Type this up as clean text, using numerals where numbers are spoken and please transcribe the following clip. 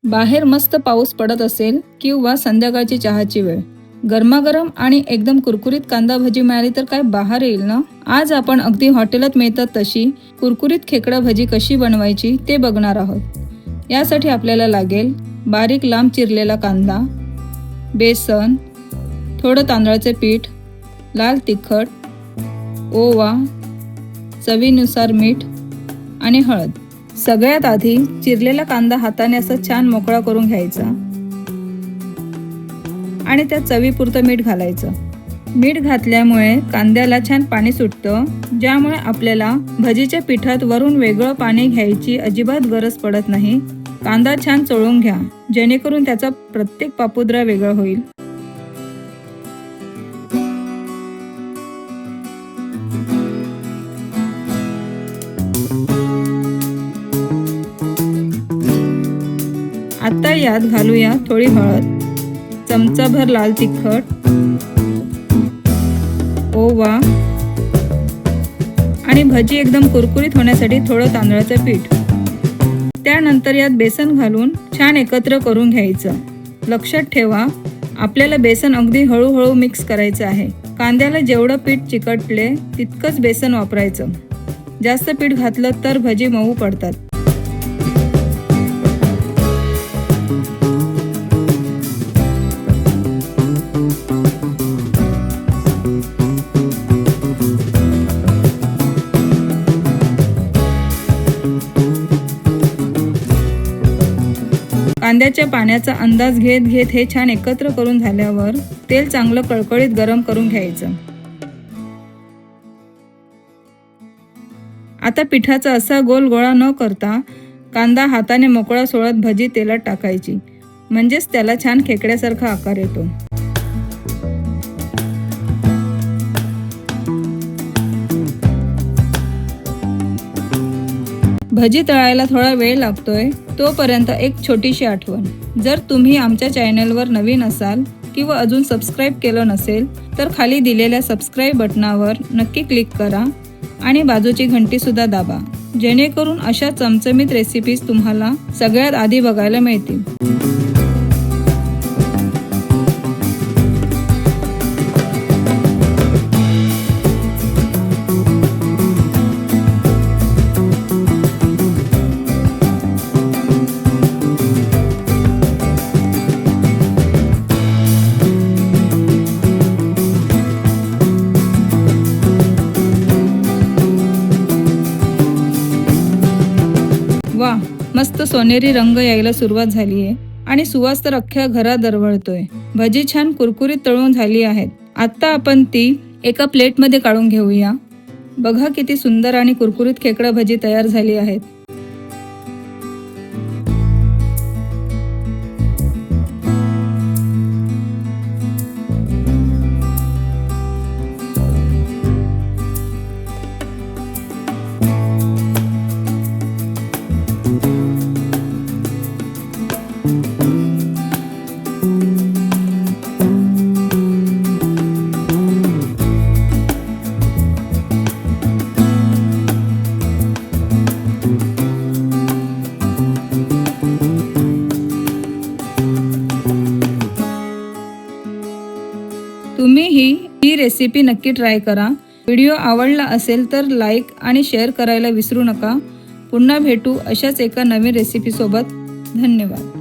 बाहेर मस्त पाऊस पडत असेल किंवा संध्याकाळची चहाची वेळ, गरमागरम आणि एकदम कुरकुरीत कांदा भजी मिळाली तर काय बहार येईल ना। आज आपण अगदी हॉटेलात मिळतात तशी कुरकुरीत खेकडा भजी कशी बनवायची ते बघणार आहोत। यासाठी आपल्याला लागेल बारीक लांब चिरलेला कांदा, बेसन, थोडं तांदळाचे पीठ, लाल तिखट, ओवा, चवीनुसार मीठ आणि हळद। सगळ्यात आधी चिरलेला कांदा हाताने असा छान मोकळा करून घ्यायचा आणि त्यात चवीपुरतं मीठ घालायचं। मीठ घातल्यामुळे कांद्याला छान पाणी सुटतं, ज्यामुळे आपल्याला भजीच्या पिठात वरून वेगळं पाणी घ्यायची अजिबात गरज पडत नाही। कांदा छान चोळून घ्या, जेणेकरून त्याचा प्रत्येक पापुद्रा वेगळा होईल। आता यात घालूया थोडी हळद, चमचाभर लाल तिखट, ओवा आणि भजी एकदम कुरकुरीत होण्यासाठी थोडं तांदळाचं पीठ। त्यानंतर यात बेसन घालून छान एकत्र करून घ्यायचं। लक्षात ठेवा, आपल्याला बेसन अगदी हळूहळू मिक्स करायचं आहे। कांद्याला जेवढं पीठ चिकटले तितकंच बेसन वापरायचं। जास्त पीठ घातलं तर भजी मऊ पडतात। कांद्याच्या पाण्याचा अंदाज घेत घेत हे छान एकत्र करून झाल्यावर तेल चांगलं कळकळीत गरम करून घ्यायचं। आता पिठाचा असा गोल गोळा न करता कांदा हाताने मोकळा सोडत भजी तेलात टाकायची, म्हणजेच त्याला छान खेकड्यासारखा आकार येतो। भजी तळायला थोडा वेळ लागतोय, तोपर्यंत एक छोटीशी आठवण। जर तुम्ही आमच्या चॅनलवर नवीन असाल किंवा अजून सबस्क्राईब केलं नसेल तर खाली दिलेल्या सबस्क्राईब बटनावर नक्की क्लिक करा आणि बाजूची घंटी सुद्धा दाबा, जेणेकरून अशा चमचमीत रेसिपीज तुम्हाला सगळ्यात आधी बघायला मिळतील। वा, मस्त सोनेरी रंग यायला सुरुवात झाली आहे आणि सुवास तर अख्ख्या घरात दरवळतोय। भजी छान कुरकुरीत तळून झाली आहेत। आता आपण ती एका प्लेटमध्ये काढून घेऊया। बघा किती सुंदर आणि कुरकुरीत खेकडा भजी तयार झाली आहेत। तुम्हीही ही रेसिपी नक्की ट्राय करा। व्हिडिओ आवडला असेल तर लाईक आणि शेअर करायला विसरू नका। पुन्हा भेटू अशाच एका नवीन रेसिपी सोबत। धन्यवाद।